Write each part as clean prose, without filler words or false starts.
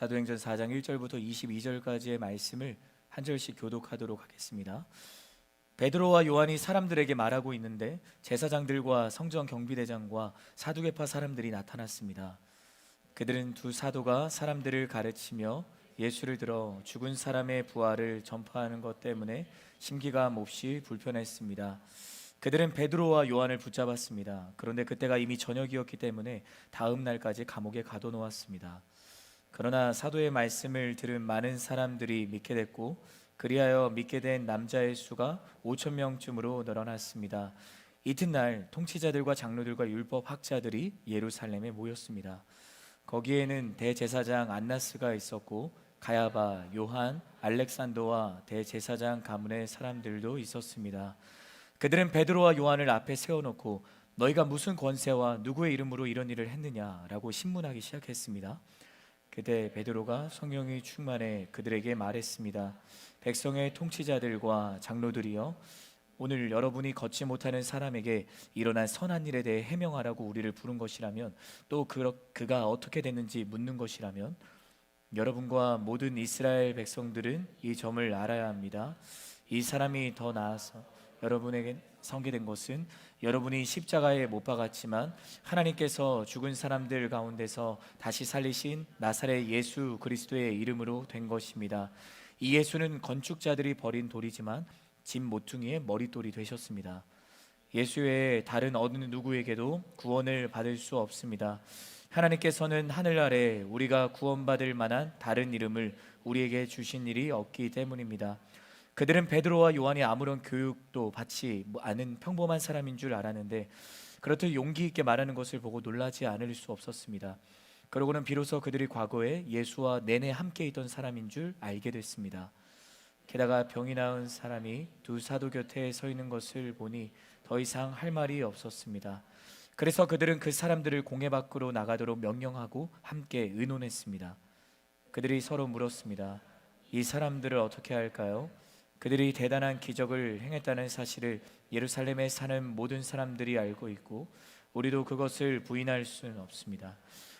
사도행전 4장 1절부터 22절까지의 말씀을 한 절씩 교독하도록 하겠습니다. 베드로와 요한이 사람들에게 말하고 있는데 제사장들과 성전 경비대장과 사두개파 사람들이 나타났습니다. 그들은 두 사도가 사람들을 가르치며 예수를 들어 죽은 사람의 부활을 전파하는 것 때문에 심기가 몹시 불편했습니다. 그들은 베드로와 요한을 붙잡았습니다. 그런데 그때가 이미 저녁이었기 때문에 다음 날까지 감옥에 가둬놓았습니다. 그러나 사도의 말씀을 들은 많은 사람들이 믿게 됐고 그리하여 믿게 된 남자의 수가 5천 명쯤으로 늘어났습니다. 이튿날 통치자들과 장로들과 율법 학자들이 예루살렘에 모였습니다. 거기에는 대제사장 안나스가 있었고 가야바, 요한, 알렉산더와 대제사장 가문의 사람들도 있었습니다. 그들은 베드로와 요한을 앞에 세워놓고 너희가 무슨 권세와 누구의 이름으로 이런 일을 했느냐라고 신문하기 시작했습니다. 그때 베드로가 성령이 충만해 그들에게 말했습니다. 백성의 통치자들과 장로들이여, 오늘 여러분이 걷지 못하는 사람에게 일어난 선한 일에 대해 해명하라고 우리를 부른 것이라면, 또 그가 어떻게 됐는지 묻는 것이라면, 여러분과 모든 이스라엘 백성들은 이 점을 알아야 합니다. 이 사람이 더 나아서 여러분에게 성계된 것은 여러분이 십자가에 못 박았지만 하나님께서 죽은 사람들 가운데서 다시 살리신 나사렛 예수 그리스도의 이름으로 된 것입니다. 이 예수는 건축자들이 버린 돌이지만 집 모퉁이의 머릿돌이 되셨습니다. 예수 외에 다른 어느 누구에게도 구원을 받을 수 없습니다. 하나님께서는 하늘 아래 우리가 구원받을 만한 다른 이름을 우리에게 주신 일이 없기 때문입니다. 그들은 베드로와 요한이 아무런 교육도 받지 않은 평범한 사람인 줄 알았는데 그렇듯 용기 있게 말하는 것을 보고 놀라지 않을 수 없었습니다. 그러고는 비로소 그들이 과거에 예수와 내내 함께 있던 사람인 줄 알게 됐습니다. 게다가 병이 나은 사람이 두 사도 곁에 서 있는 것을 보니 더 이상 할 말이 없었습니다. 그래서 그들은 그 사람들을 공회 밖으로 나가도록 명령하고 함께 의논했습니다. 그들이 서로 물었습니다. 이 사람들을 어떻게 할까요? 그들이 대단한 기적을 행했다는 사실을 예루살렘에 사는 모든 사람들이 알고 있고 우리도 그것을 부인할 수는 없습니다.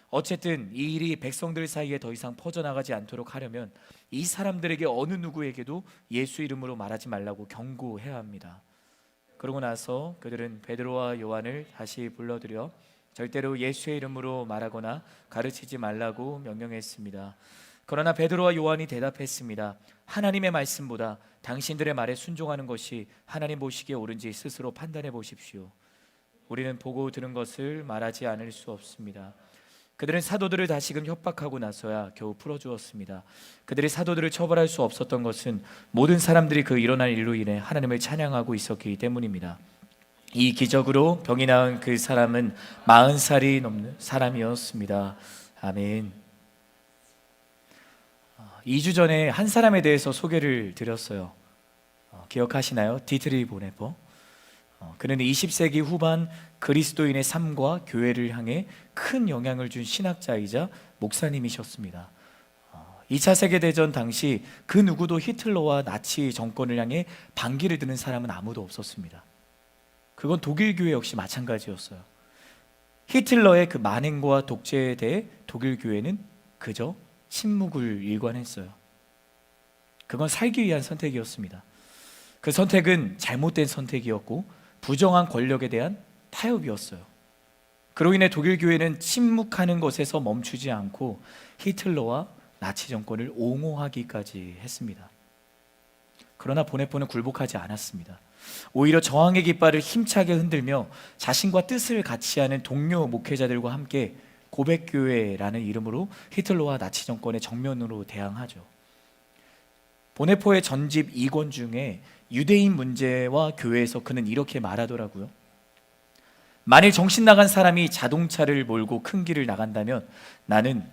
어쨌든 이 일이 백성들 사이에 더 이상 퍼져나가지 않도록 하려면 이 사람들에게 어느 누구에게도 예수 이름으로 말하지 말라고 경고해야 합니다. 그러고 나서 그들은 베드로와 요한을 다시 불러들여 절대로 예수의 이름으로 말하거나 가르치지 말라고 명령했습니다. 그러나 베드로와 요한이 대답했습니다. 하나님의 말씀보다 당신들의 말에 순종하는 것이 하나님 보시기에 옳은지 스스로 판단해 보십시오. 우리는 보고 들은 것을 말하지 않을 수 없습니다. 그들은 사도들을 다시금 협박하고 나서야 겨우 풀어주었습니다. 그들이 사도들을 처벌할 수 없었던 것은 모든 사람들이 그 일어난 일로 인해 하나님을 찬양하고 있었기 때문입니다. 이 기적으로 병이 나은 그 사람은 40살이 넘는 사람이었습니다. 아멘. 2주 전에 한 사람에 대해서 소개를 드렸어요. 기억하시나요? 디트리 보네퍼. 그는 20세기 후반 그리스도인의 삶과 교회를 향해 큰 영향을 준 신학자이자 목사님이셨습니다. 2차 세계대전 당시 그 누구도 히틀러와 나치 정권을 향해 반기를 드는 사람은 아무도 없었습니다. 그건 독일 교회 역시 마찬가지였어요. 히틀러의 그 만행과 독재에 대해 독일 교회는 그저 침묵을 일관했어요. 그건 살기 위한 선택이었습니다. 그 선택은 잘못된 선택이었고 부정한 권력에 대한 타협이었어요. 그로 인해 독일 교회는 침묵하는 것에서 멈추지 않고 히틀러와 나치 정권을 옹호하기까지 했습니다. 그러나 보네포는 굴복하지 않았습니다. 오히려 저항의 깃발을 힘차게 흔들며 자신과 뜻을 같이 하는 동료 목회자들과 함께 고백교회라는 이름으로 히틀러와 나치 정권의 정면으로 대항하죠. 보네포의 전집 2권 중에 유대인 문제와 교회에서 그는 이렇게 말하더라고요. 만일 정신 나간 사람이 자동차를 몰고 큰 길을 나간다면 나는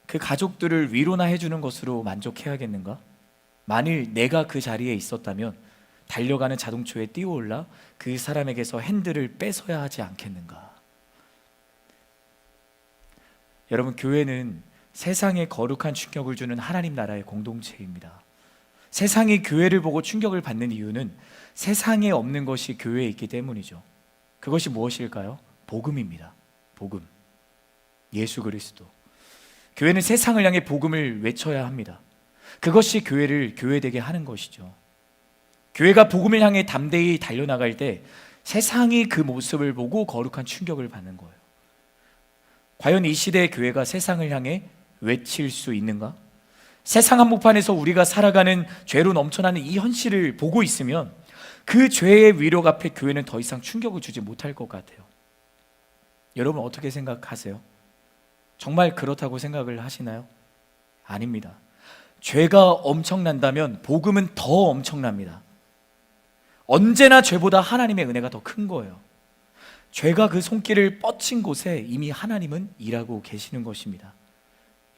그 가족들을 위로나 해주는 것으로 만족해야겠는가? 만일 내가 그 자리에 있었다면 달려가는 자동차에 뛰어올라 그 사람에게서 핸들을 뺏어야 하지 않겠는가? 여러분, 교회는 세상에 거룩한 충격을 주는 하나님 나라의 공동체입니다. 세상이 교회를 보고 충격을 받는 이유는 세상에 없는 것이 교회에 있기 때문이죠. 그것이 무엇일까요? 복음입니다. 복음. 예수 그리스도. 교회는 세상을 향해 복음을 외쳐야 합니다. 그것이 교회를 교회되게 하는 것이죠. 교회가 복음을 향해 담대히 달려나갈 때 세상이 그 모습을 보고 거룩한 충격을 받는 거예요. 과연 이 시대의 교회가 세상을 향해 외칠 수 있는가? 세상 한복판에서 우리가 살아가는 죄로 넘쳐나는 이 현실을 보고 있으면 그 죄의 위력 앞에 교회는 더 이상 충격을 주지 못할 것 같아요. 여러분 어떻게 생각하세요? 정말 그렇다고 생각을 하시나요? 아닙니다. 죄가 엄청난다면 복음은 더 엄청납니다. 언제나 죄보다 하나님의 은혜가 더 큰 거예요. 죄가 그 손길을 뻗친 곳에 이미 하나님은 일하고 계시는 것입니다.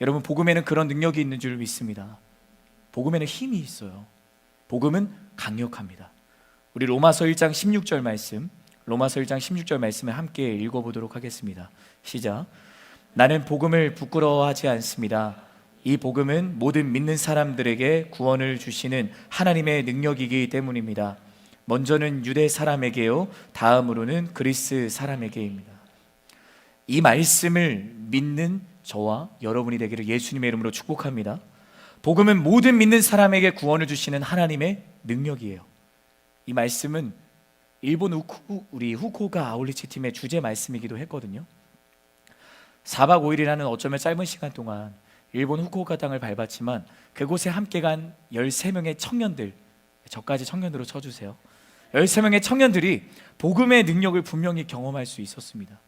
여러분, 복음에는 그런 능력이 있는 줄 믿습니다. 복음에는 힘이 있어요. 복음은 강력합니다. 우리 로마서 1장 16절 말씀, 로마서 1장 16절 말씀을 함께 읽어보도록 하겠습니다. 시작. 나는 복음을 부끄러워하지 않습니다. 이 복음은 모든 믿는 사람들에게 구원을 주시는 하나님의 능력이기 때문입니다. 먼저는 유대 사람에게요, 다음으로는 그리스 사람에게입니다. 이 말씀을 믿는 저와 여러분이 되기를 예수님의 이름으로 축복합니다. 복음은 모든 믿는 사람에게 구원을 주시는 하나님의 능력이에요. 이 말씀은 일본 우리 후쿠오카 아울리치 팀의 주제 말씀이기도 했거든요. 4박 5일이라는 어쩌면 짧은 시간 동안 일본 후쿠오카 땅을 밟았지만 그곳에 함께 간 13명의 청년들, 저까지 청년으로 쳐주세요. 13명의 청년들이 복음의 능력을 분명히 경험할 수 있었습니다.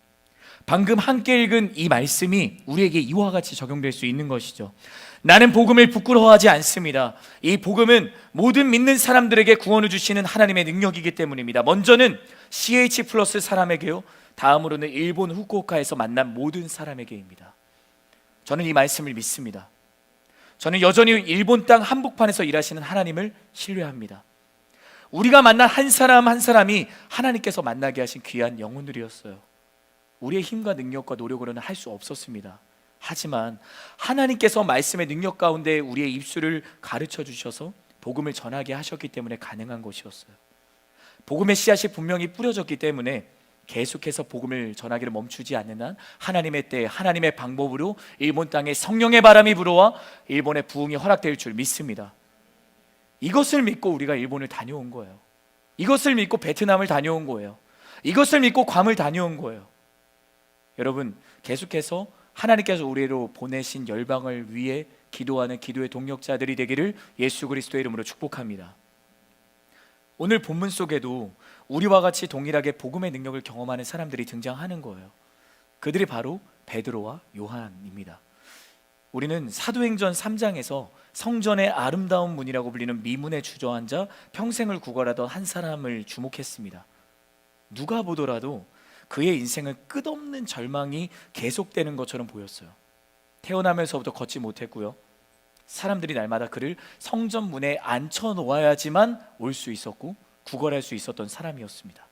방금 함께 읽은 이 말씀이 우리에게 이와 같이 적용될 수 있는 것이죠. 나는 복음을 부끄러워하지 않습니다. 이 복음은 모든 믿는 사람들에게 구원을 주시는 하나님의 능력이기 때문입니다. 먼저는 CH 플러스 사람에게요, 다음으로는 일본 후쿠오카에서 만난 모든 사람에게입니다. 저는 이 말씀을 믿습니다. 저는 여전히 일본 땅 한복판에서 일하시는 하나님을 신뢰합니다. 우리가 만난 한 사람 한 사람이 하나님께서 만나게 하신 귀한 영혼들이었어요. 우리의 힘과 능력과 노력으로는 할 수 없었습니다. 하지만 하나님께서 말씀의 능력 가운데 우리의 입술을 가르쳐 주셔서 복음을 전하게 하셨기 때문에 가능한 것이었어요. 복음의 씨앗이 분명히 뿌려졌기 때문에 계속해서 복음을 전하기를 멈추지 않는 한 하나님의 때, 하나님의 방법으로 일본 땅에 성령의 바람이 불어와 일본의 부흥이 허락될 줄 믿습니다. 이것을 믿고 우리가 일본을 다녀온 거예요. 이것을 믿고 베트남을 다녀온 거예요. 이것을 믿고 괌을 다녀온 거예요. 여러분, 계속해서 하나님께서 우리로 보내신 열방을 위해 기도하는 기도의 동력자들이 되기를 예수 그리스도의 이름으로 축복합니다. 오늘 본문 속에도 우리와 같이 동일하게 복음의 능력을 경험하는 사람들이 등장하는 거예요. 그들이 바로 베드로와 요한입니다. 우리는 사도행전 3장에서 성전의 아름다운 문이라고 불리는 미문에 주저앉아 평생을 구걸하던 한 사람을 주목했습니다. 누가 보더라도 그의 인생은 끝없는 절망이 계속되는 것처럼 보였어요. 태어나면서부터 걷지 못했고요, 사람들이 날마다 그를 성전 문에 앉혀 놓아야지만 올 수 있었고 구걸할 수 있었던 사람이었습니다.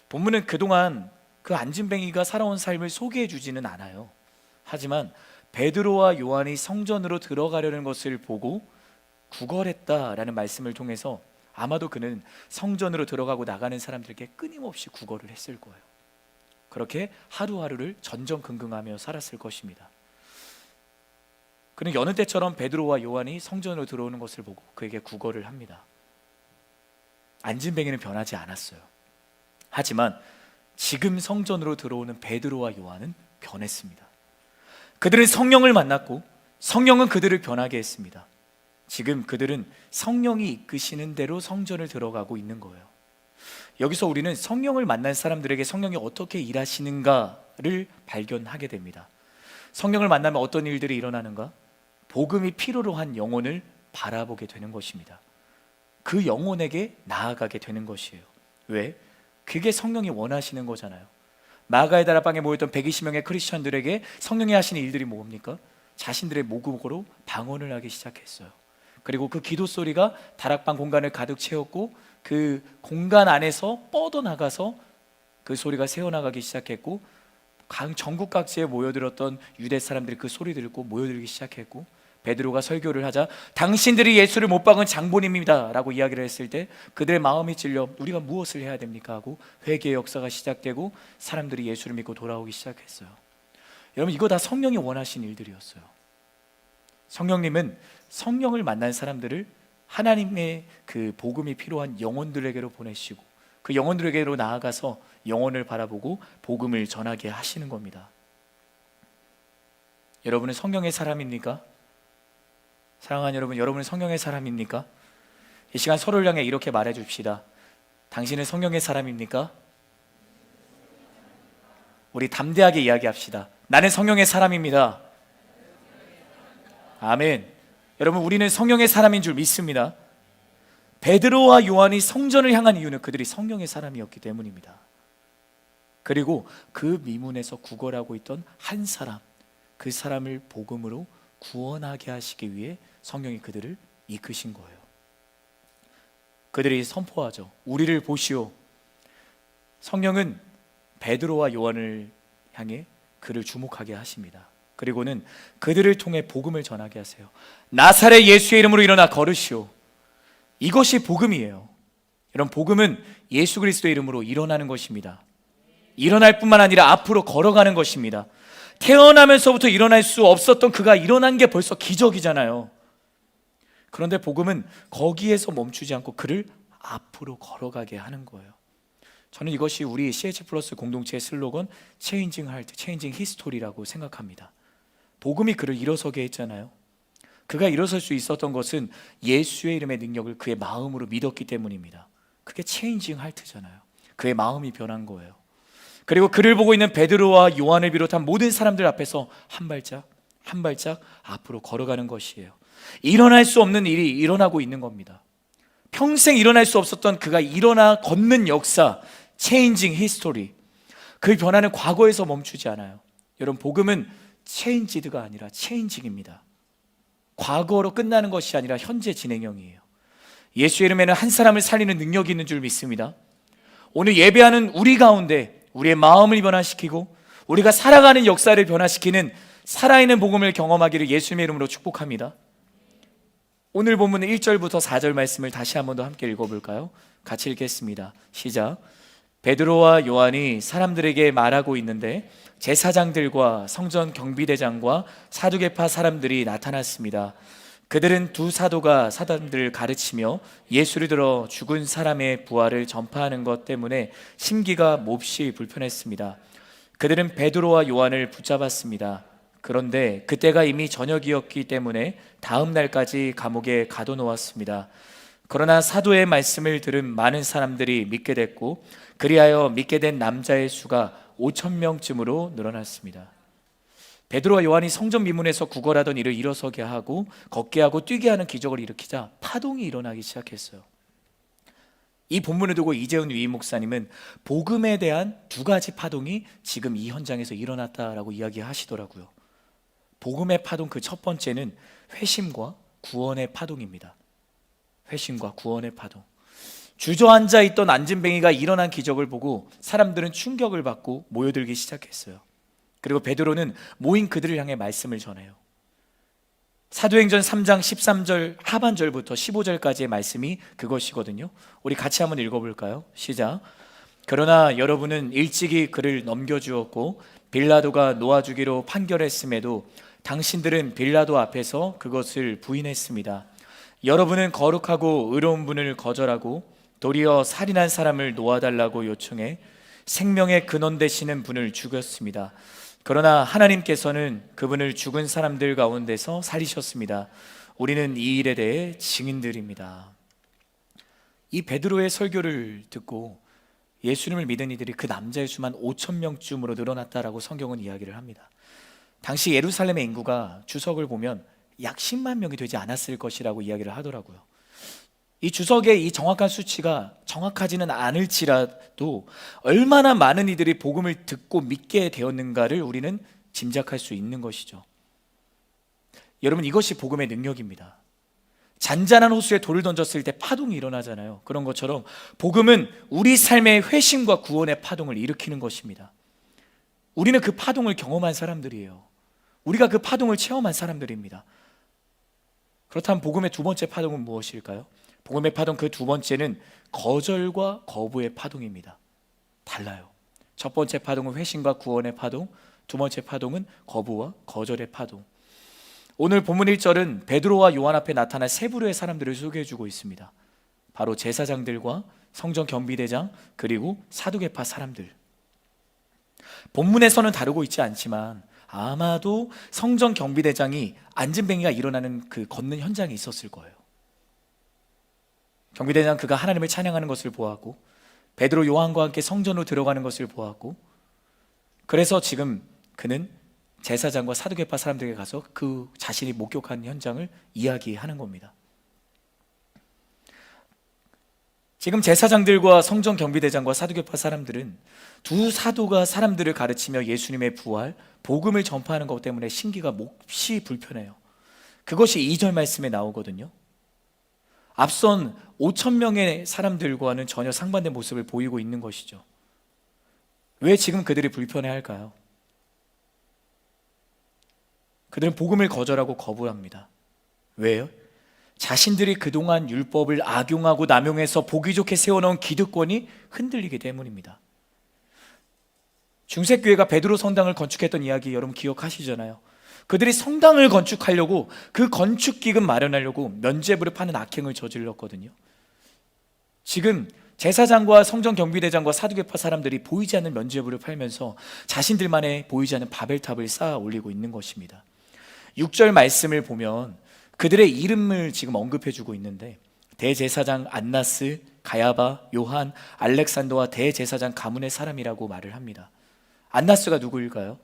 본문은 그동안 그 안진뱅이가 살아온 삶을 소개해 주지는 않아요. 하지만 베드로와 요한이 성전으로 들어가려는 것을 보고 구걸했다라는 말씀을 통해서 아마도 그는 성전으로 들어가고 나가는 사람들에게 끊임없이 구걸을 했을 거예요. 그렇게 하루하루를 전전긍긍하며 살았을 것입니다. 그는 여느 때처럼 베드로와 요한이 성전으로 들어오는 것을 보고 그에게 구걸을 합니다. 안진뱅이는 변하지 않았어요. 하지만 지금 성전으로 들어오는 베드로와 요한은 변했습니다. 그들은 성령을 만났고 성령은 그들을 변하게 했습니다. 지금 그들은 성령이 이끄시는 대로 성전을 들어가고 있는 거예요. 여기서 우리는 성령을 만난 사람들에게 성령이 어떻게 일하시는가를 발견하게 됩니다. 성령을 만나면 어떤 일들이 일어나는가? 복음이 필요로 한 영혼을 바라보게 되는 것입니다. 그 영혼에게 나아가게 되는 것이에요. 왜? 그게 성령이 원하시는 거잖아요. 마가의 다락방에 모였던 120명의 크리스천들에게 성령이 하시는 일들이 뭡니까? 자신들의 모국어로 방언을 하기 시작했어요. 그리고 그 기도 소리가 다락방 공간을 가득 채웠고 그 공간 안에서 뻗어나가서 그 소리가 새어나가기 시작했고 전국 각지에 모여들었던 유대 사람들이 그 소리 듣고 모여들기 시작했고 베드로가 설교를 하자 당신들이 예수를 못 박은 장본입니다 라고 이야기를 했을 때 그들의 마음이 찔려 우리가 무엇을 해야 됩니까 하고 회개의 역사가 시작되고 사람들이 예수를 믿고 돌아오기 시작했어요. 여러분, 이거 다 성령이 원하신 일들이었어요. 성령님은 성령을 만난 사람들을 하나님의 그 복음이 필요한 영혼들에게로 보내시고 그 영혼들에게로 나아가서 영혼을 바라보고 복음을 전하게 하시는 겁니다. 여러분은 성령의 사람입니까? 사랑하는 여러분, 여러분은 성령의 사람입니까? 이 시간 서로를 향해 이렇게 말해 줍시다. 당신은 성령의 사람입니까? 우리 담대하게 이야기합시다. 나는 성령의 사람입니다. 아멘. 여러분, 우리는 성령의 사람인 줄 믿습니다. 베드로와 요한이 성전을 향한 이유는 그들이 성령의 사람이었기 때문입니다. 그리고 그 미문에서 구걸하고 있던 한 사람, 그 사람을 복음으로 구원하게 하시기 위해 성령이 그들을 이끄신 거예요. 그들이 선포하죠. 우리를 보시오. 성령은 베드로와 요한을 향해 그를 주목하게 하십니다. 그리고는 그들을 통해 복음을 전하게 하세요. 나사렛 예수의 이름으로 일어나 걸으시오. 이것이 복음이에요. 여러분, 복음은 예수 그리스도의 이름으로 일어나는 것입니다. 일어날 뿐만 아니라 앞으로 걸어가는 것입니다. 태어나면서부터 일어날 수 없었던 그가 일어난 게 벌써 기적이잖아요. 그런데 복음은 거기에서 멈추지 않고 그를 앞으로 걸어가게 하는 거예요. 저는 이것이 우리 CH 플러스 공동체의 슬로건 Changing Heart, Changing History라고 생각합니다. 복음이 그를 일어서게 했잖아요. 그가 일어설 수 있었던 것은 예수의 이름의 능력을 그의 마음으로 믿었기 때문입니다. 그게 Changing Heart잖아요. 그의 마음이 변한 거예요. 그리고 그를 보고 있는 베드로와 요한을 비롯한 모든 사람들 앞에서 한 발짝 한 발짝 앞으로 걸어가는 것이에요. 일어날 수 없는 일이 일어나고 있는 겁니다. 평생 일어날 수 없었던 그가 일어나 걷는 역사, Changing History. 그 변화는 과거에서 멈추지 않아요. 여러분, 복음은 Changed가 아니라 Changing입니다. 과거로 끝나는 것이 아니라 현재 진행형이에요. 예수의 이름에는 한 사람을 살리는 능력이 있는 줄 믿습니다. 오늘 예배하는 우리 가운데 우리의 마음을 변화시키고 우리가 살아가는 역사를 변화시키는 살아있는 복음을 경험하기를 예수님의 이름으로 축복합니다. 오늘 본문의 1절부터 4절 말씀을 다시 한 번 더 함께 읽어볼까요? 같이 읽겠습니다. 시작. 베드로와 요한이 사람들에게 말하고 있는데 제사장들과 성전 경비대장과 사두개파 사람들이 나타났습니다. 그들은 두 사도가 사람들을 가르치며 예수를 들어 죽은 사람의 부활을 전파하는 것 때문에 심기가 몹시 불편했습니다. 그들은 베드로와 요한을 붙잡았습니다. 그런데 그때가 이미 저녁이었기 때문에 다음 날까지 감옥에 가둬놓았습니다. 그러나 사도의 말씀을 들은 많은 사람들이 믿게 됐고 그리하여 믿게 된 남자의 수가 5,000명쯤으로 늘어났습니다. 베드로와 요한이 성전 미문에서 구걸하던 이를 일어서게 하고 걷게 하고 뛰게 하는 기적을 일으키자 파동이 일어나기 시작했어요. 이 본문을 두고 이재훈 위임 목사님은 복음에 대한 두 가지 파동이 지금 이 현장에서 일어났다라고 이야기하시더라고요. 복음의 파동, 그 첫 번째는 회심과 구원의 파동입니다. 회심과 구원의 파동. 주저앉아 있던 안진뱅이가 일어난 기적을 보고 사람들은 충격을 받고 모여들기 시작했어요. 그리고 베드로는 모인 그들을 향해 말씀을 전해요. 사도행전 3장 13절 하반절부터 15절까지의 말씀이 그것이거든요. 우리 같이 한번 읽어볼까요? 시작. 그러나 여러분은 일찍이 그를 넘겨주었고 빌라도가 놓아주기로 판결했음에도 당신들은 빌라도 앞에서 그것을 부인했습니다. 여러분은 거룩하고 의로운 분을 거절하고 도리어 살인한 사람을 놓아달라고 요청해 생명의 근원 되시는 분을 죽였습니다. 그러나 하나님께서는 그분을 죽은 사람들 가운데서 살리셨습니다. 우리는 이 일에 대해 증인들입니다. 이 베드로의 설교를 듣고 예수님을 믿은 이들이 그 남자의 수만 5,000명쯤으로 늘어났다라고 성경은 이야기를 합니다. 당시 예루살렘의 인구가 주석을 보면 약 10만 명이 되지 않았을 것이라고 이야기를 하더라고요. 이 주석의 이 정확한 수치가 정확하지는 않을지라도 얼마나 많은 이들이 복음을 듣고 믿게 되었는가를 우리는 짐작할 수 있는 것이죠. 여러분, 이것이 복음의 능력입니다. 잔잔한 호수에 돌을 던졌을 때 파동이 일어나잖아요. 그런 것처럼 복음은 우리 삶의 회심과 구원의 파동을 일으키는 것입니다. 우리는 그 파동을 경험한 사람들이에요. 우리가 그 파동을 체험한 사람들입니다. 그렇다면 복음의 두 번째 파동은 무엇일까요? 복음의 파동 그 두 번째는 거절과 거부의 파동입니다. 달라요. 첫 번째 파동은 회심과 구원의 파동, 두 번째 파동은 거부와 거절의 파동. 오늘 본문 1절은 베드로와 요한 앞에 나타난 세 부류의 사람들을 소개해주고 있습니다. 바로 제사장들과 성전 경비대장 그리고 사두개파 사람들. 본문에서는 다루고 있지 않지만 아마도 성전 경비대장이 안진뱅이가 일어나는 그 걷는 현장에 있었을 거예요. 경비대장 그가 하나님을 찬양하는 것을 보았고 베드로 요한과 함께 성전으로 들어가는 것을 보았고, 그래서 지금 그는 제사장과 사두개파 사람들에게 가서 그 자신이 목격한 현장을 이야기하는 겁니다. 지금 제사장들과 성전 경비대장과 사두개파 사람들은 두 사도가 사람들을 가르치며 예수님의 부활, 복음을 전파하는 것 때문에 신기가 몹시 불편해요. 그것이 2절 말씀에 나오거든요. 앞선 5,000명의 사람들과는 전혀 상반된 모습을 보이고 있는 것이죠. 왜 지금 그들이 불편해할까요? 그들은 복음을 거절하고 거부합니다. 왜요? 자신들이 그동안 율법을 악용하고 남용해서 보기 좋게 세워놓은 기득권이 흔들리기 때문입니다. 중세교회가 베드로 성당을 건축했던 이야기 여러분 기억하시잖아요. 그들이 성당을 건축하려고 그 건축 기금 마련하려고 면죄부를 파는 악행을 저질렀거든요. 지금 제사장과 성전 경비대장과 사두개파 사람들이 보이지 않는 면죄부를 팔면서 자신들만의 보이지 않는 바벨탑을 쌓아 올리고 있는 것입니다. 6절 말씀을 보면 그들의 이름을 지금 언급해주고 있는데 대제사장 안나스, 가야바, 요한, 알렉산더와 대제사장 가문의 사람이라고 말을 합니다. 안나스가 누구일까요?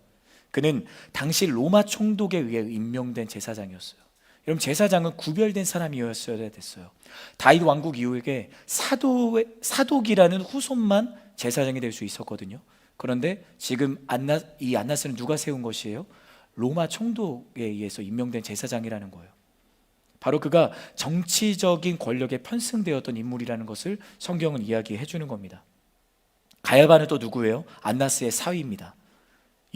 그는 당시 로마 총독에 의해 임명된 제사장이었어요. 여러분, 제사장은 구별된 사람이었어야 됐어요. 다윗 왕국 이후에 사독이라는 후손만 제사장이 될 수 있었거든요. 그런데 지금 이 안나스는 누가 세운 것이에요? 로마 총독에 의해서 임명된 제사장이라는 거예요. 바로 그가 정치적인 권력에 편승되었던 인물이라는 것을 성경은 이야기해 주는 겁니다. 가야바는 또 누구예요? 안나스의 사위입니다.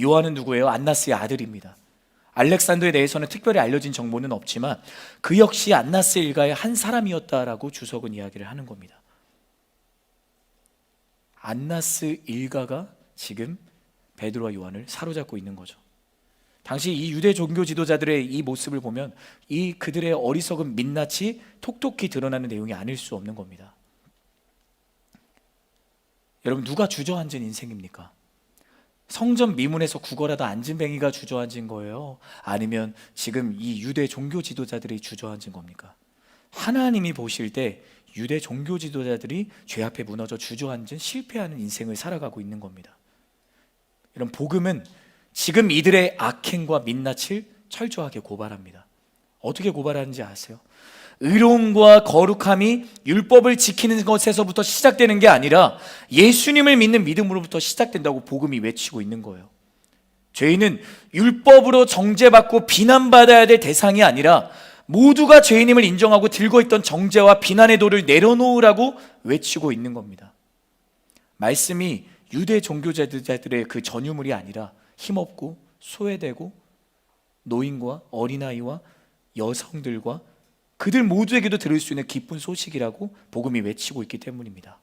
요한은 누구예요? 안나스의 아들입니다. 알렉산더에 대해서는 특별히 알려진 정보는 없지만 그 역시 안나스 일가의 한 사람이었다라고 주석은 이야기를 하는 겁니다. 안나스 일가가 지금 베드로와 요한을 사로잡고 있는 거죠. 당시 이 유대 종교 지도자들의 이 모습을 보면 이 그들의 어리석은 민낯이 톡톡히 드러나는 내용이 아닐 수 없는 겁니다. 여러분, 누가 주저앉은 인생입니까? 성전 미문에서 구걸하다 안진뱅이가 주저앉은 거예요? 아니면 지금 이 유대 종교 지도자들이 주저앉은 겁니까? 하나님이 보실 때 유대 종교 지도자들이 죄 앞에 무너져 주저앉은 실패하는 인생을 살아가고 있는 겁니다. 이런 복음은 지금 이들의 악행과 민낯을 철저하게 고발합니다. 어떻게 고발하는지 아세요? 의로움과 거룩함이 율법을 지키는 것에서부터 시작되는 게 아니라 예수님을 믿는 믿음으로부터 시작된다고 복음이 외치고 있는 거예요. 죄인은 율법으로 정죄받고 비난받아야 될 대상이 아니라 모두가 죄인임을 인정하고 들고 있던 정죄와 비난의 돌을 내려놓으라고 외치고 있는 겁니다. 말씀이 유대 종교자들의 그 전유물이 아니라 힘없고 소외되고 노인과 어린아이와 여성들과 그들 모두에게도 들을 수 있는 기쁜 소식이라고 복음이 외치고 있기 때문입니다.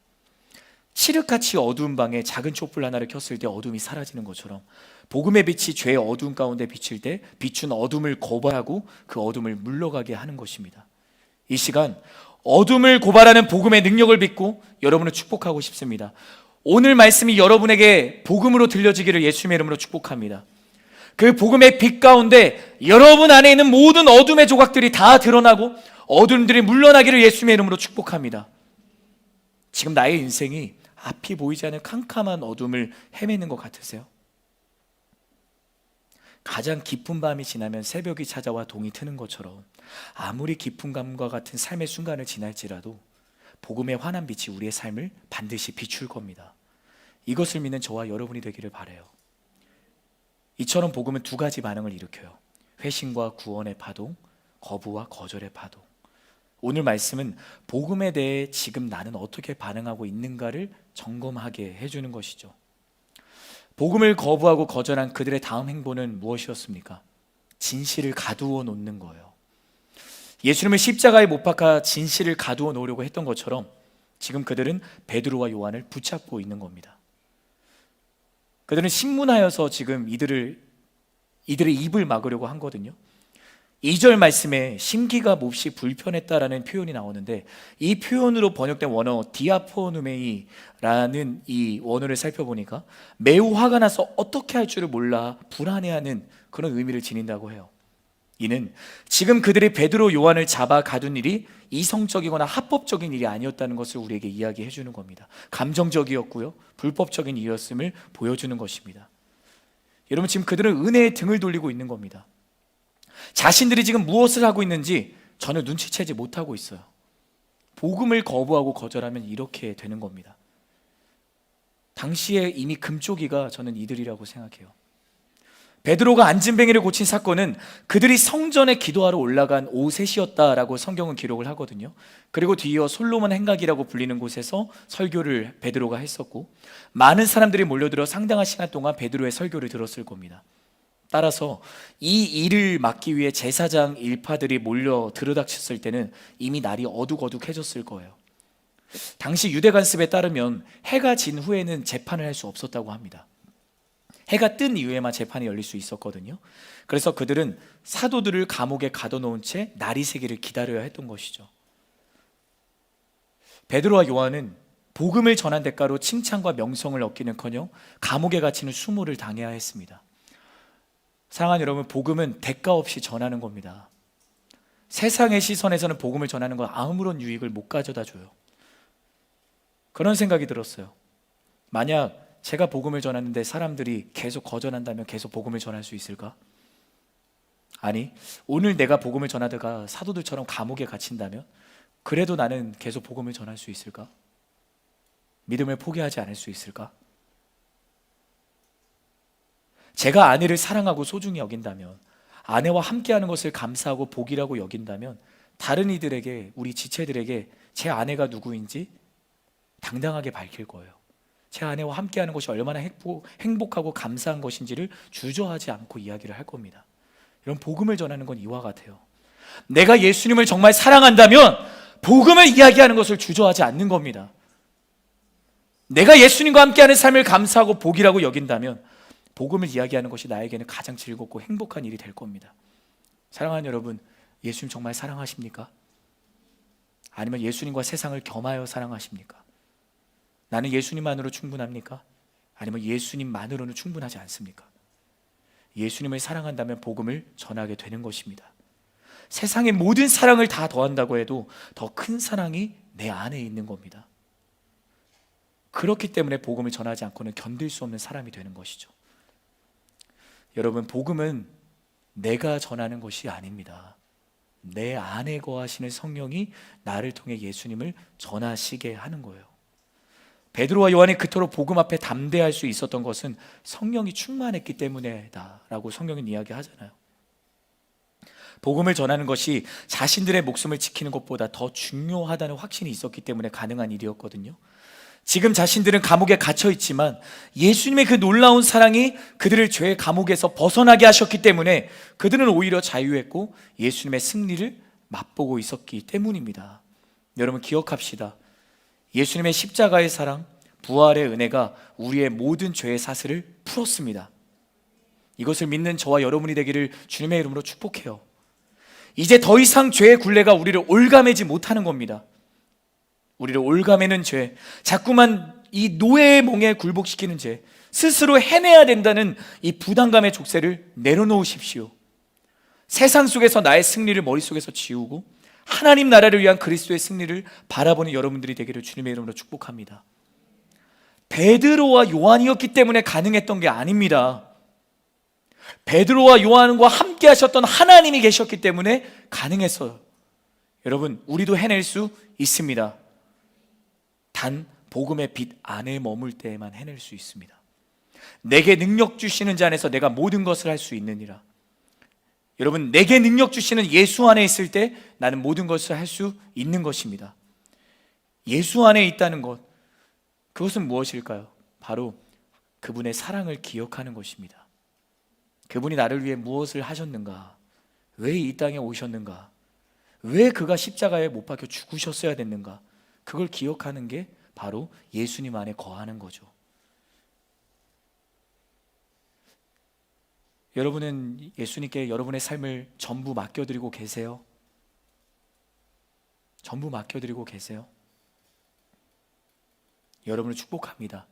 칠흑같이 어두운 방에 작은 촛불 하나를 켰을 때 어둠이 사라지는 것처럼 복음의 빛이 죄의 어두운 가운데 비칠 때 비춘 어둠을 거부하고 그 어둠을 물러가게 하는 것입니다. 이 시간 어둠을 고발하는 복음의 능력을 믿고 여러분을 축복하고 싶습니다. 오늘 말씀이 여러분에게 복음으로 들려지기를 예수님의 이름으로 축복합니다. 그 복음의 빛 가운데 여러분 안에 있는 모든 어둠의 조각들이 다 드러나고 어둠들이 물러나기를 예수님의 이름으로 축복합니다. 지금 나의 인생이 앞이 보이지 않는 캄캄한 어둠을 헤매는 것 같으세요? 가장 깊은 밤이 지나면 새벽이 찾아와 동이 트는 것처럼 아무리 깊은 감과 같은 삶의 순간을 지날지라도 복음의 환한 빛이 우리의 삶을 반드시 비출 겁니다. 이것을 믿는 저와 여러분이 되기를 바라요. 이처럼 복음은 두 가지 반응을 일으켜요. 회심과 구원의 파동, 거부와 거절의 파동. 오늘 말씀은 복음에 대해 지금 나는 어떻게 반응하고 있는가를 점검하게 해주는 것이죠. 복음을 거부하고 거절한 그들의 다음 행보는 무엇이었습니까? 진실을 가두어 놓는 거예요. 예수님을 십자가에 못 박아 진실을 가두어 놓으려고 했던 것처럼 지금 그들은 베드로와 요한을 붙잡고 있는 겁니다. 그들은 신문하여서 지금 이들의 입을 막으려고 하거든요. 2절 말씀에 심기가 몹시 불편했다라는 표현이 나오는데, 이 표현으로 번역된 원어 디아포누메이라는 이 원어를 살펴보니까 매우 화가 나서 어떻게 할 줄을 몰라 불안해하는 그런 의미를 지닌다고 해요. 이는 지금 그들이 베드로 요한을 잡아 가둔 일이 이성적이거나 합법적인 일이 아니었다는 것을 우리에게 이야기해 주는 겁니다. 감정적이었고요, 불법적인 일이었음을 보여주는 것입니다. 여러분, 지금 그들은 은혜의 등을 돌리고 있는 겁니다. 자신들이 지금 무엇을 하고 있는지 전혀 눈치채지 못하고 있어요. 복음을 거부하고 거절하면 이렇게 되는 겁니다. 당시에 이미 금쪽이가 저는 이들이라고 생각해요. 베드로가 안진뱅이를 고친 사건은 그들이 성전에 기도하러 올라간 오후 3시였다라고 성경은 기록을 하거든요. 그리고 뒤이어 솔로몬 행각이라고 불리는 곳에서 설교를 베드로가 했었고, 많은 사람들이 몰려들어 상당한 시간 동안 베드로의 설교를 들었을 겁니다. 따라서 이 일을 막기 위해 제사장 일파들이 몰려 들어닥쳤을 때는 이미 날이 어둑어둑해졌을 거예요. 당시 유대 관습에 따르면 해가 진 후에는 재판을 할 수 없었다고 합니다. 해가 뜬 이후에만 재판이 열릴 수 있었거든요. 그래서 그들은 사도들을 감옥에 가둬놓은 채 날이 새기를 기다려야 했던 것이죠. 베드로와 요한은 복음을 전한 대가로 칭찬과 명성을 얻기는커녕 감옥에 갇히는 수모를 당해야 했습니다. 사랑하는 여러분, 복음은 대가 없이 전하는 겁니다. 세상의 시선에서는 복음을 전하는 건 아무런 유익을 못 가져다 줘요. 그런 생각이 들었어요. 만약 제가 복음을 전하는데 사람들이 계속 거절한다면 계속 복음을 전할 수 있을까? 아니, 오늘 내가 복음을 전하다가 사도들처럼 감옥에 갇힌다면 그래도 나는 계속 복음을 전할 수 있을까? 믿음을 포기하지 않을 수 있을까? 제가 아내를 사랑하고 소중히 여긴다면, 아내와 함께하는 것을 감사하고 복이라고 여긴다면, 다른 이들에게, 우리 지체들에게 제 아내가 누구인지 당당하게 밝힐 거예요. 제 아내와 함께하는 것이 얼마나 행복하고 감사한 것인지를 주저하지 않고 이야기를 할 겁니다. 이런 복음을 전하는 건 이와 같아요. 내가 예수님을 정말 사랑한다면 복음을 이야기하는 것을 주저하지 않는 겁니다. 내가 예수님과 함께하는 삶을 감사하고 복이라고 여긴다면 복음을 이야기하는 것이 나에게는 가장 즐겁고 행복한 일이 될 겁니다. 사랑하는 여러분, 예수님 정말 사랑하십니까? 아니면 예수님과 세상을 겸하여 사랑하십니까? 나는 예수님만으로 충분합니까? 아니면 예수님만으로는 충분하지 않습니까? 예수님을 사랑한다면 복음을 전하게 되는 것입니다. 세상의 모든 사랑을 다 더한다고 해도 더 큰 사랑이 내 안에 있는 겁니다. 그렇기 때문에 복음을 전하지 않고는 견딜 수 없는 사람이 되는 것이죠. 여러분, 복음은 내가 전하는 것이 아닙니다. 내 안에 거하시는 성령이 나를 통해 예수님을 전하시게 하는 거예요. 베드로와 요한이 그토록 복음 앞에 담대할 수 있었던 것은 성령이 충만했기 때문이다 라고 성경은 이야기하잖아요. 복음을 전하는 것이 자신들의 목숨을 지키는 것보다 더 중요하다는 확신이 있었기 때문에 가능한 일이었거든요. 지금 자신들은 감옥에 갇혀 있지만 예수님의 그 놀라운 사랑이 그들을 죄의 감옥에서 벗어나게 하셨기 때문에 그들은 오히려 자유했고 예수님의 승리를 맛보고 있었기 때문입니다. 여러분, 기억합시다. 예수님의 십자가의 사랑, 부활의 은혜가 우리의 모든 죄의 사슬을 풀었습니다. 이것을 믿는 저와 여러분이 되기를 주님의 이름으로 축복해요. 이제 더 이상 죄의 굴레가 우리를 올가매지 못하는 겁니다. 우리를 올가매는 죄, 자꾸만 이 노예의 몽에 굴복시키는 죄, 스스로 해내야 된다는 이 부담감의 족쇄를 내려놓으십시오. 세상 속에서 나의 승리를 머릿속에서 지우고 하나님 나라를 위한 그리스도의 승리를 바라보는 여러분들이 되기를 주님의 이름으로 축복합니다. 베드로와 요한이었기 때문에 가능했던 게 아닙니다. 베드로와 요한과 함께 하셨던 하나님이 계셨기 때문에 가능했어요. 여러분, 우리도 해낼 수 있습니다. 단 복음의 빛 안에 머물 때에만 해낼 수 있습니다. 내게 능력 주시는 자 안에서 내가 모든 것을 할 수 있느니라. 여러분, 내게 능력 주시는 예수 안에 있을 때 나는 모든 것을 할 수 있는 것입니다. 예수 안에 있다는 것, 그것은 무엇일까요? 바로 그분의 사랑을 기억하는 것입니다. 그분이 나를 위해 무엇을 하셨는가? 왜 이 땅에 오셨는가? 왜 그가 십자가에 못 박혀 죽으셨어야 됐는가? 그걸 기억하는 게 바로 예수님 안에 거하는 거죠. 여러분은 예수님께 여러분의 삶을 전부 맡겨드리고 계세요? 전부 맡겨드리고 계세요? 여러분을 축복합니다.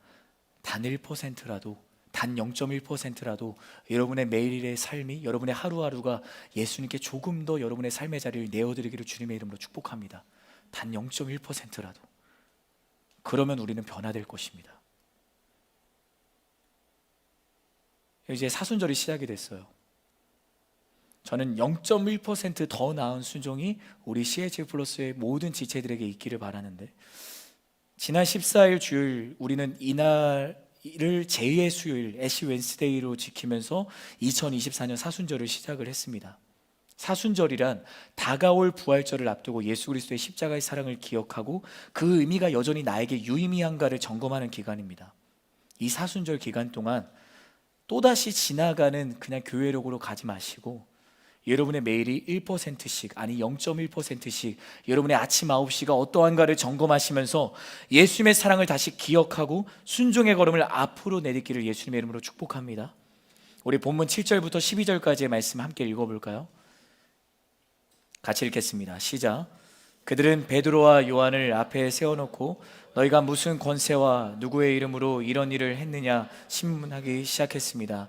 단 1%라도, 단 0.1%라도 여러분의 매일의 삶이, 여러분의 하루하루가 예수님께 조금 더 여러분의 삶의 자리를 내어드리기를 주님의 이름으로 축복합니다. 단 0.1%라도. 그러면 우리는 변화될 것입니다. 이제 사순절이 시작이 됐어요. 저는 0.1% 나은 순종이 우리 CH 플러스의 모든 지체들에게 있기를 바라는데, 지난 14일 주일 우리는 이날을 제2의 수요일 애쉬 웬스데이로 지키면서 2024년 사순절을 시작을 했습니다. 사순절이란 다가올 부활절을 앞두고 예수 그리스도의 십자가의 사랑을 기억하고 그 의미가 여전히 나에게 유의미한가를 점검하는 기간입니다. 이 사순절 기간 동안 또다시 지나가는 그냥 교회력으로 가지 마시고, 여러분의 매일이 1%씩, 아니 0.1%씩 여러분의 아침 9시가 어떠한가를 점검하시면서 예수님의 사랑을 다시 기억하고 순종의 걸음을 앞으로 내딛기를 예수님의 이름으로 축복합니다. 우리 본문 7절부터 12절까지의 말씀 함께 읽어볼까요? 같이 읽겠습니다. 시작. 그들은 베드로와 요한을 앞에 세워놓고 너희가 무슨 권세와 누구의 이름으로 이런 일을 했느냐 신문하기 시작했습니다.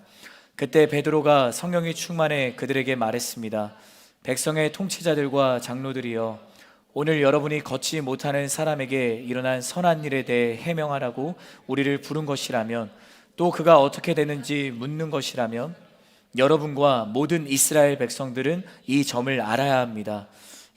그때 베드로가 성령이 충만해 그들에게 말했습니다. 백성의 통치자들과 장로들이여, 오늘 여러분이 걷지 못하는 사람에게 일어난 선한 일에 대해 해명하라고 우리를 부른 것이라면, 또 그가 어떻게 되는지 묻는 것이라면, 여러분과 모든 이스라엘 백성들은 이 점을 알아야 합니다.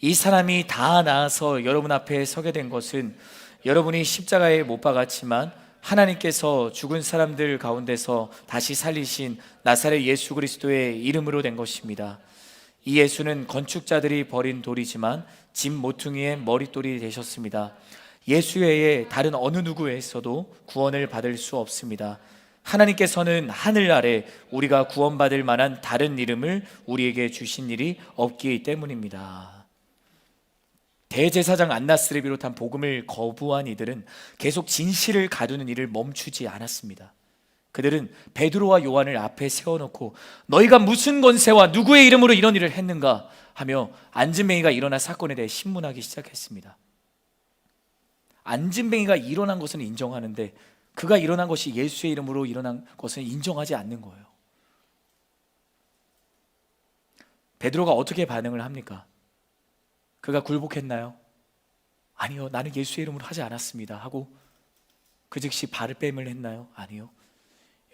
이 사람이 다 나아서 여러분 앞에 서게 된 것은 여러분이 십자가에 못 박았지만 하나님께서 죽은 사람들 가운데서 다시 살리신 나사렛 예수 그리스도의 이름으로 된 것입니다. 이 예수는 건축자들이 버린 돌이지만 집 모퉁이의 머릿돌이 되셨습니다. 예수 외에 다른 어느 누구에서도 구원을 받을 수 없습니다. 하나님께서는 하늘 아래 우리가 구원받을 만한 다른 이름을 우리에게 주신 일이 없기 때문입니다. 대제사장 안나스를 비롯한 복음을 거부한 이들은 계속 진실을 가두는 일을 멈추지 않았습니다. 그들은 베드로와 요한을 앞에 세워놓고 너희가 무슨 권세와 누구의 이름으로 이런 일을 했는가 하며 안진뱅이가 일어난 사건에 대해 신문하기 시작했습니다. 안진뱅이가 일어난 것은 인정하는데 그가 일어난 것이 예수의 이름으로 일어난 것은 인정하지 않는 거예요. 베드로가 어떻게 반응을 합니까? 그가 굴복했나요? 아니요, 나는 예수의 이름으로 하지 않았습니다 하고 그 즉시 발을 빼물 했나요? 아니요.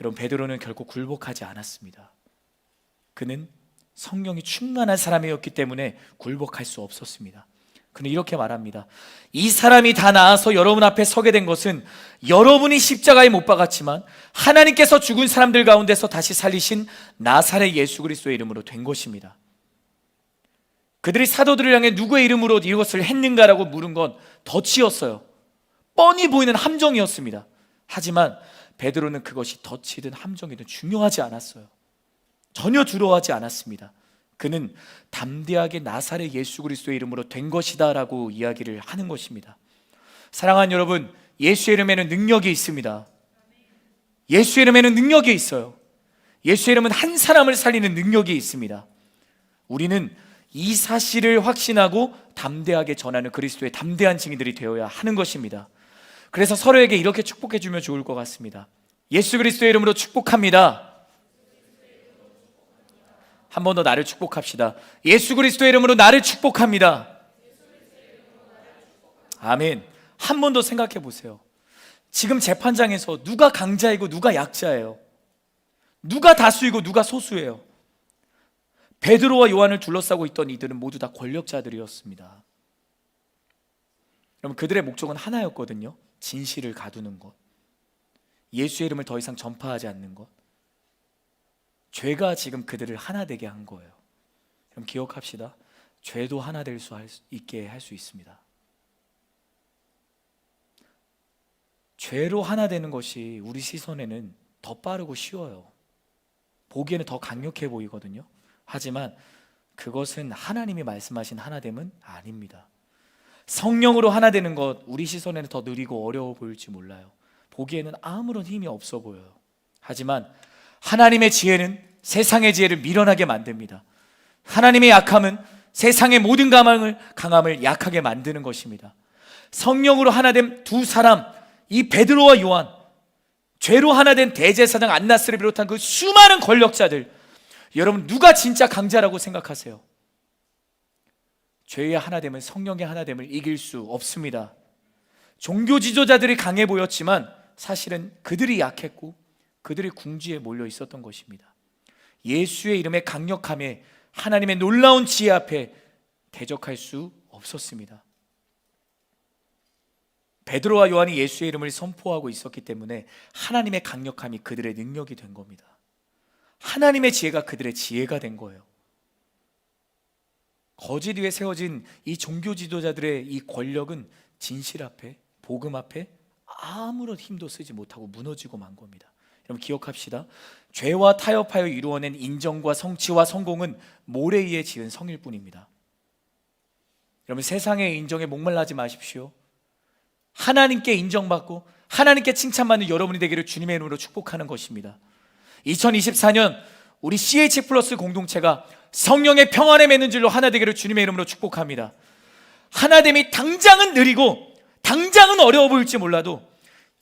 여러분, 베드로는 결코 굴복하지 않았습니다. 그는 성령이 충만한 사람이었기 때문에 굴복할 수 없었습니다. 그는 이렇게 말합니다. 이 사람이 다 나아서 여러분 앞에 서게 된 것은 여러분이 십자가에 못 박았지만 하나님께서 죽은 사람들 가운데서 다시 살리신 나사렛 예수 그리스도의 이름으로 된 것입니다. 그들이 사도들을 향해 누구의 이름으로 이것을 했는가라고 물은 건 덫이었어요. 뻔히 보이는 함정이었습니다. 하지만 베드로는 그것이 덫이든 함정이든 중요하지 않았어요. 전혀 두려워하지 않았습니다. 그는 담대하게 나사렛 예수 그리스도의 이름으로 된 것이다 라고 이야기를 하는 것입니다. 사랑하는 여러분, 예수의 이름에는 능력이 있습니다. 예수의 이름에는 능력이 있어요. 예수의 이름은 한 사람을 살리는 능력이 있습니다. 우리는 이 사실을 확신하고 담대하게 전하는 그리스도의 담대한 증인들이 되어야 하는 것입니다. 그래서 서로에게 이렇게 축복해 주면 좋을 것 같습니다. 예수 그리스도의 이름으로 축복합니다. 한 번 더 나를 축복합시다. 예수 그리스도의 이름으로 나를 축복합니다. 아멘. 한 번 더 생각해 보세요. 지금 재판장에서 누가 강자이고 누가 약자예요? 누가 다수이고 누가 소수예요? 베드로와 요한을 둘러싸고 있던 이들은 모두 다 권력자들이었습니다. 여러분, 그들의 목적은 하나였거든요. 진실을 가두는 것, 예수의 이름을 더 이상 전파하지 않는 것. 죄가 지금 그들을 하나 되게 한 거예요. 그럼 기억합시다. 죄도 하나 될 수 있게 할 수 있습니다. 죄로 하나 되는 것이 우리 시선에는 더 빠르고 쉬워요. 보기에는 더 강력해 보이거든요. 하지만 그것은 하나님이 말씀하신 하나됨은 아닙니다. 성령으로 하나 되는 것, 우리 시선에는 더 느리고 어려워 보일지 몰라요. 보기에는 아무런 힘이 없어 보여요. 하지만 하나님의 지혜는 세상의 지혜를 미련하게 만듭니다. 하나님의 약함은 세상의 모든 강함을 약하게 만드는 것입니다. 성령으로 하나 된 두 사람, 이 베드로와 요한, 죄로 하나 된 대제사장 안나스를 비롯한 그 수많은 권력자들, 여러분 누가 진짜 강자라고 생각하세요? 죄의 하나됨은 성령의 하나됨을 이길 수 없습니다. 종교 지도자들이 강해 보였지만 사실은 그들이 약했고 그들의 궁지에 몰려 있었던 것입니다. 예수의 이름의 강력함에 하나님의 놀라운 지혜 앞에 대적할 수 없었습니다. 베드로와 요한이 예수의 이름을 선포하고 있었기 때문에 하나님의 강력함이 그들의 능력이 된 겁니다. 하나님의 지혜가 그들의 지혜가 된 거예요. 거짓 위에 세워진 이 종교 지도자들의 이 권력은 진실 앞에, 복음 앞에 아무런 힘도 쓰지 못하고 무너지고 만 겁니다. 여러분 기억합시다. 죄와 타협하여 이루어낸 인정과 성취와 성공은 모래 위에 지은 성일 뿐입니다. 여러분 세상의 인정에 목말라지 마십시오. 하나님께 인정받고 하나님께 칭찬받는 여러분이 되기를 주님의 이름으로 축복하는 것입니다. 2024년 우리 CH 플러스 공동체가 성령의 평안에 맺는 줄로 하나 되기를 주님의 이름으로 축복합니다. 하나됨이 당장은 느리고 당장은 어려워 보일지 몰라도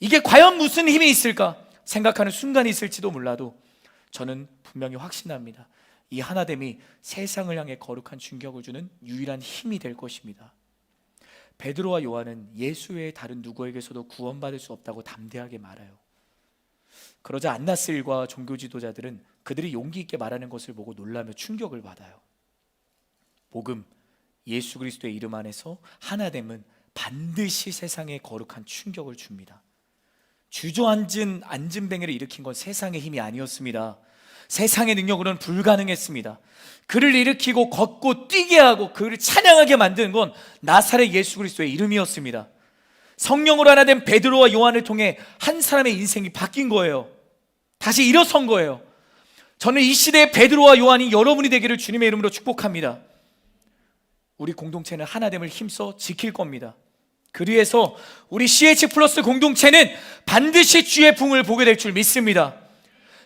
이게 과연 무슨 힘이 있을까 생각하는 순간이 있을지도 몰라도 저는 분명히 확신합니다. 이 하나됨이 세상을 향해 거룩한 충격을 주는 유일한 힘이 될 것입니다. 베드로와 요한은 예수 외에 다른 누구에게서도 구원받을 수 없다고 담대하게 말해요. 그러자 안나스 일과 종교 지도자들은 그들이 용기 있게 말하는 것을 보고 놀라며 충격을 받아요. 복음, 예수 그리스도의 이름 안에서 하나됨은 반드시 세상에 거룩한 충격을 줍니다. 주저앉은 안진뱅이를 일으킨 건 세상의 힘이 아니었습니다. 세상의 능력으로는 불가능했습니다. 그를 일으키고 걷고 뛰게 하고 그를 찬양하게 만드는 건 나사렛 예수 그리스도의 이름이었습니다. 성령으로 하나 된 베드로와 요한을 통해 한 사람의 인생이 바뀐 거예요. 다시 일어선 거예요. 저는 이 시대의 베드로와 요한이 여러분이 되기를 주님의 이름으로 축복합니다. 우리 공동체는 하나됨을 힘써 지킬 겁니다. 그리해서 우리 CH 플러스 공동체는 반드시 주의 풍을 보게 될 줄 믿습니다.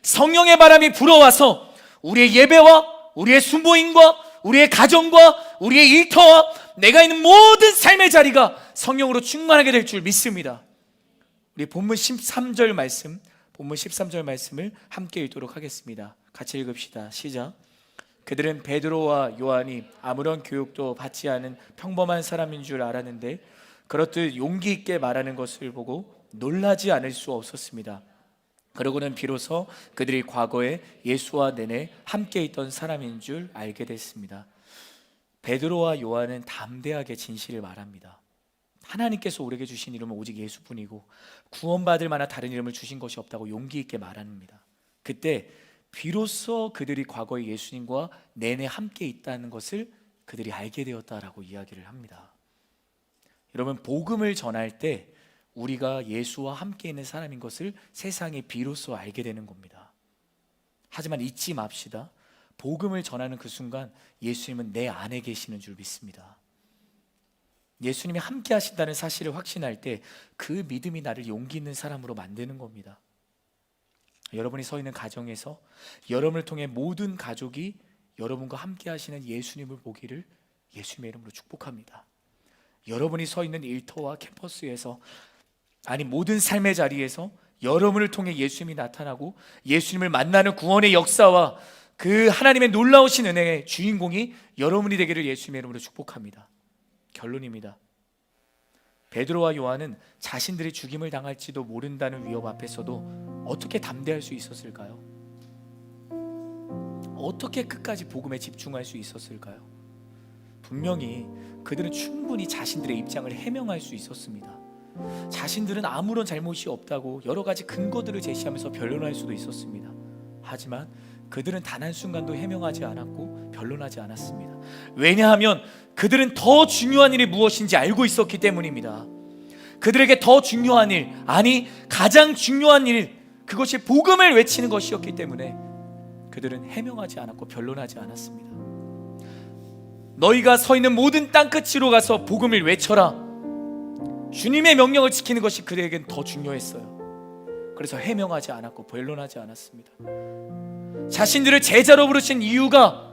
성령의 바람이 불어와서 우리의 예배와 우리의 순보임과 우리의 가정과 우리의 일터와 내가 있는 모든 삶의 자리가 성령으로 충만하게 될 줄 믿습니다. 우리 본문 13절 말씀을 함께 읽도록 하겠습니다. 같이 읽읍시다. 시작. 그들은 베드로와 요한이 아무런 교육도 받지 않은 평범한 사람인 줄 알았는데 그렇듯 용기 있게 말하는 것을 보고 놀라지 않을 수 없었습니다. 그러고는 비로소 그들이 과거에 예수와 내내 함께 있던 사람인 줄 알게 됐습니다. 베드로와 요한은 담대하게 진실을 말합니다. 하나님께서 우리에게 주신 이름은 오직 예수뿐이고 구원받을 만한 다른 이름을 주신 것이 없다고 용기 있게 말합니다. 그때 비로소 그들이 과거에 예수님과 내내 함께 있다는 것을 그들이 알게 되었다라고 이야기를 합니다. 여러분 복음을 전할 때 우리가 예수와 함께 있는 사람인 것을 세상에 비로소 알게 되는 겁니다. 하지만 잊지 맙시다. 복음을 전하는 그 순간 예수님은 내 안에 계시는 줄 믿습니다. 예수님이 함께 하신다는 사실을 확신할 때 그 믿음이 나를 용기 있는 사람으로 만드는 겁니다. 여러분이 서 있는 가정에서 여러분을 통해 모든 가족이 여러분과 함께 하시는 예수님을 보기를 예수님의 이름으로 축복합니다. 여러분이 서 있는 일터와 캠퍼스에서 모든 삶의 자리에서 여러분을 통해 예수님이 나타나고 예수님을 만나는 구원의 역사와 그 하나님의 놀라우신 은혜의 주인공이 여러분이 되기를 예수님의 이름으로 축복합니다. 결론입니다. 베드로와 요한은 자신들이 죽임을 당할지도 모른다는 위협 앞에서도 어떻게 담대할 수 있었을까요? 어떻게 끝까지 복음에 집중할 수 있었을까요? 분명히 그들은 충분히 자신들의 입장을 해명할 수 있었습니다. 자신들은 아무런 잘못이 없다고 여러 가지 근거들을 제시하면서 변론할 수도 있었습니다. 하지만 그들은 단 한순간도 해명하지 않았고 변론하지 않았습니다. 왜냐하면 그들은 더 중요한 일이 무엇인지 알고 있었기 때문입니다. 그들에게 더 중요한 일, 가장 중요한 일, 그것이 복음을 외치는 것이었기 때문에 그들은 해명하지 않았고 변론하지 않았습니다. 너희가 서 있는 모든 땅끝으로 가서 복음을 외쳐라. 주님의 명령을 지키는 것이 그들에겐 더 중요했어요. 그래서 해명하지 않았고 변론하지 않았습니다. 자신들을 제자로 부르신 이유가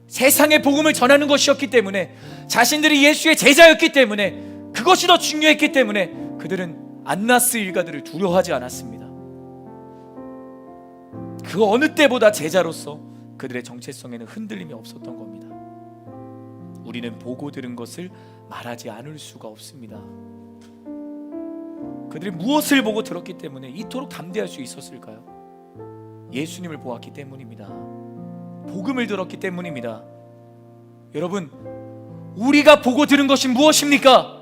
세상의 복음을 전하는 것이었기 때문에, 자신들이 예수의 제자였기 때문에, 그것이 더 중요했기 때문에 그들은 안나스 일가들을 두려워하지 않았습니다. 그 어느 때보다 제자로서 그들의 정체성에는 흔들림이 없었던 겁니다. 우리는 보고 들은 것을 말하지 않을 수가 없습니다. 그들이 무엇을 보고 들었기 때문에 이토록 담대할 수 있었을까요? 예수님을 보았기 때문입니다. 복음을 들었기 때문입니다. 여러분, 우리가 보고 들은 것이 무엇입니까?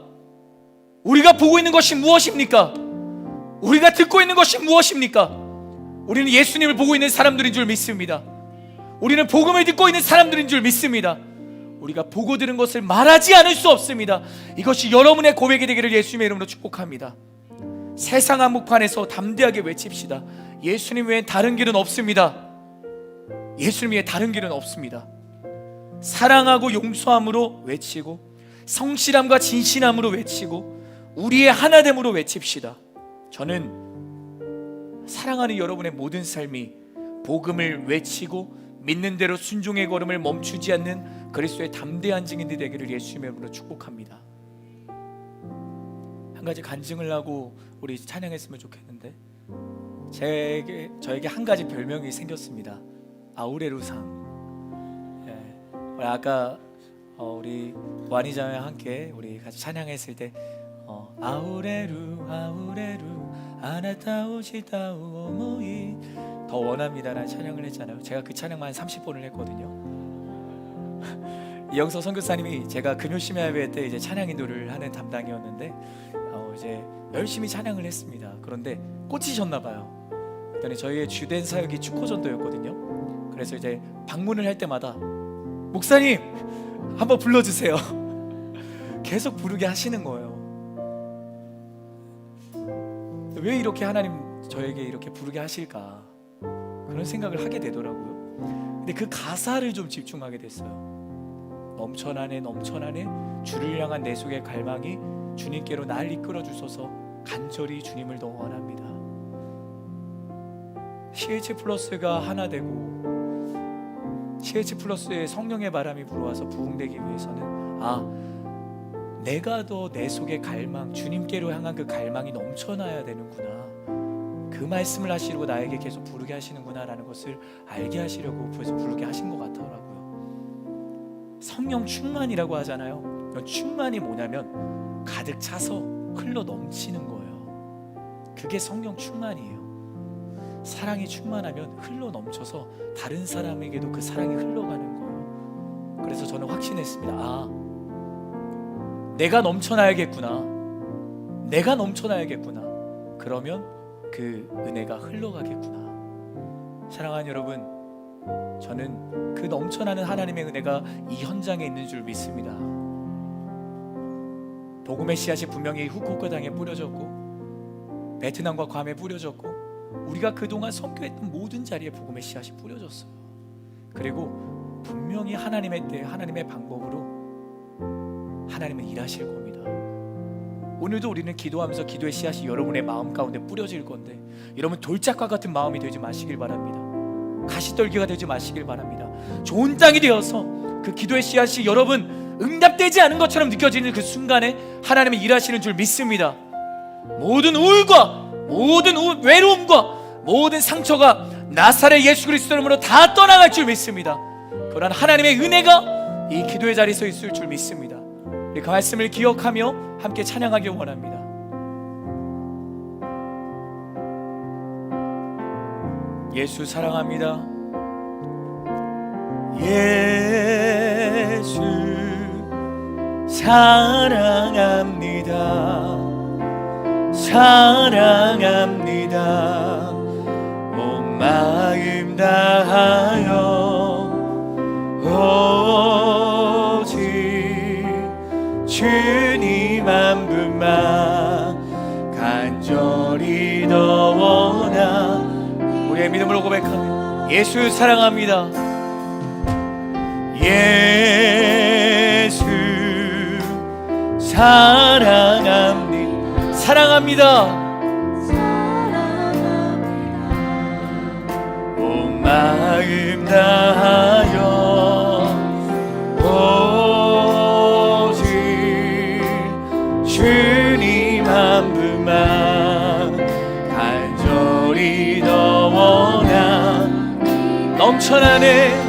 우리가 보고 있는 것이 무엇입니까? 우리가 듣고 있는 것이 무엇입니까? 우리는 예수님을 보고 있는 사람들인 줄 믿습니다. 우리는 복음을 듣고 있는 사람들인 줄 믿습니다. 우리가 보고 들은 것을 말하지 않을 수 없습니다. 이것이 여러분의 고백이 되기를 예수님의 이름으로 축복합니다. 세상 한복판에서 담대하게 외칩시다. 예수님 외엔 다른 길은 없습니다. 예수님 외에 다른 길은 없습니다. 사랑하고 용서함으로 외치고, 성실함과 진실함으로 외치고, 우리의 하나됨으로 외칩시다. 저는 사랑하는 여러분의 모든 삶이 복음을 외치고 믿는 대로 순종의 걸음을 멈추지 않는 그리스도의 담대한 증인들이 되기를 예수님의 이름으로 축복합니다. 한 가지 간증을 하고 우리 찬양했으면 좋겠는데, 저에게 한 가지 별명이 생겼습니다. 아우레루상. 예. 아까 우리 와니자매와 함께 우리 같이 찬양했을 때 아우레루 아우레루 아나타오시다우 오모이 더 원합니다라는 찬양을 했잖아요. 제가 그 찬양만 30번을 했거든요. 이영석 선교사님이 제가 금요심야 예배 때 이제 찬양 인도를 하는 담당이었는데 이제 열심히 찬양을 했습니다. 그런데 꽂히셨나 봐요. 그랬더니 저희의 주된 사역이 축구전도였거든요. 그래서 이제 방문을 할 때마다 목사님 한번 불러주세요. 계속 부르게 하시는 거예요. 왜 이렇게 하나님 저에게 이렇게 부르게 하실까, 그런 생각을 하게 되더라고요. 근데 그 가사를 좀 집중하게 됐어요. 넘쳐나네 넘쳐나네 주를 향한 내 속의 갈망이 주님께로 날 이끌어 주소서, 간절히 주님을 더 원합니다. CH 플러스가 하나 되고 CH 플러스에 성령의 바람이 불어와서 부흥되기 위해서는 내가 더 내 속의 갈망, 주님께로 향한 그 갈망이 넘쳐나야 되는구나, 그 말씀을 하시려고 나에게 계속 부르게 하시는구나 라는 것을 알게 하시려고 그래서 부르게 하신 것 같더라고요. 성령 충만이라고 하잖아요. 충만이 뭐냐면 가득 차서 흘러 넘치는 거예요. 그게 성령 충만이에요. 사랑이 충만하면 흘러 넘쳐서 다른 사람에게도 그 사랑이 흘러가는 거예요. 그래서 저는 확신했습니다. 내가 넘쳐나야겠구나. 내가 넘쳐나야겠구나. 그러면 그 은혜가 흘러가겠구나. 사랑하는 여러분, 저는 그 넘쳐나는 하나님의 은혜가 이 현장에 있는 줄 믿습니다. 복음의 씨앗이 분명히 후쿠오카 땅에 뿌려졌고 베트남과 괌에 뿌려졌고 우리가 그동안 선교했던 모든 자리에 복음의 씨앗이 뿌려졌어요. 그리고 분명히 하나님의 때 하나님의 방법으로 하나님은 일하실 겁니다. 오늘도 우리는 기도하면서 기도의 씨앗이 여러분의 마음 가운데 뿌려질 건데, 여러분 돌짝과 같은 마음이 되지 마시길 바랍니다. 가시떨기가 되지 마시길 바랍니다. 좋은 땅이 되어서 그 기도의 씨앗이 여러분 응답되지 않은 것처럼 느껴지는 그 순간에 하나님은 일하시는 줄 믿습니다. 모든 우울과 모든 외로움과 모든 상처가 나사렛 예수 그리스도 이름으로 다 떠나갈 줄 믿습니다. 그러한 하나님의 은혜가 이 기도의 자리에 서 있을 줄 믿습니다. 우리 그 말씀을 기억하며 함께 찬양하길 원합니다. 예수 사랑합니다. 예수 사랑합니다. 사랑합니다. 온 마음 다하여 오직 주님 한 분만 간절히 더 원하. 우리의 믿음으로 고백합니다. 예수 사랑합니다. 예수 사랑합니다. 사랑합니다. 온 마음 다하여 오직 주님 한 분만 간절히 더 원한 넘쳐나네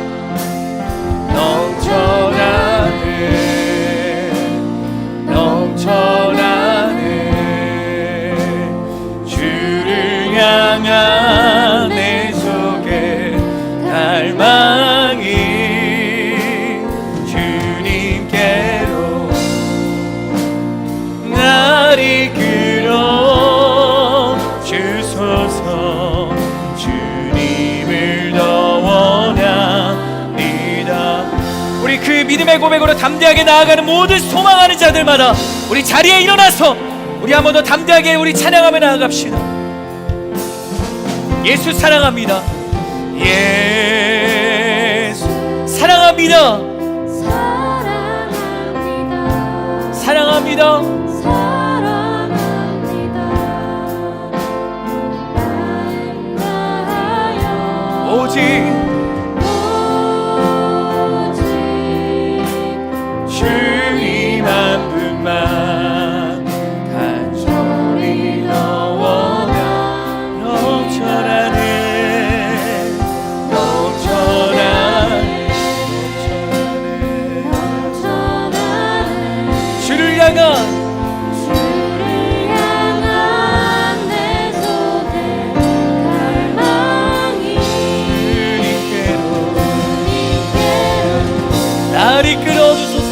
주를 향한 내 속에 갈망이 주님께로 날 이끌어 주소서 주님을 더 원합니다. 우리 그 믿음의 고백으로 담대하게 나아가는 모든 소망하는 자들마다 우리 자리에 일어나서 우리 한 번 더 담대하게 우리 찬양하며 나아갑시다. 예수 사랑합니다. 예수 사랑합니다. 사랑합니다. 오직 주님 한 분만 간절히 더 원한 넘쳐나네 주를 향한 내 속에 갈망이 주님께로 날 이끌어 주소서.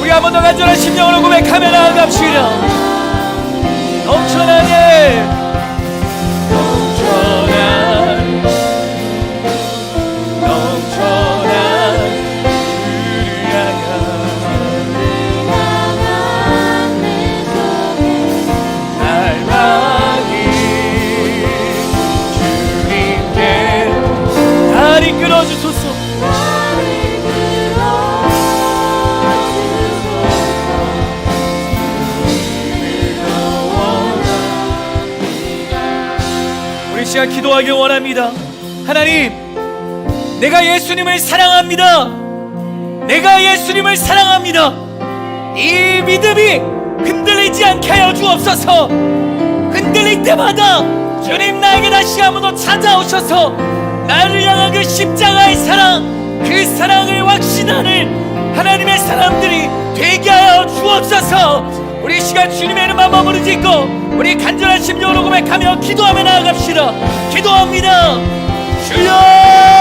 우리 한 번 더 간절한 심령으로 고백하며 나아갑시다. 넘쳐나네 주를 향한 내 속에 갈망이 주님께로 날 이끌어 주소서. 우리 시간 기도하길 원합니다. 하나님, 내가 예수님을 사랑합니다. 내가 예수님을 사랑합니다. 이 믿음이 흔들리지 않게 하여 주옵소서. 흔들릴 때마다 주님 나에게 다시 한 번 더 찾아오셔서 나를 향한 그 십자가의 사랑, 그 사랑을 확신하는 하나님의 사람들이 되게 하여 주옵소서. 우리 시간 주님의 이름만 머무르 짓고 우리 간절한 심령으로 고백하며 기도하며 나아갑시다. 기도합니다. 주여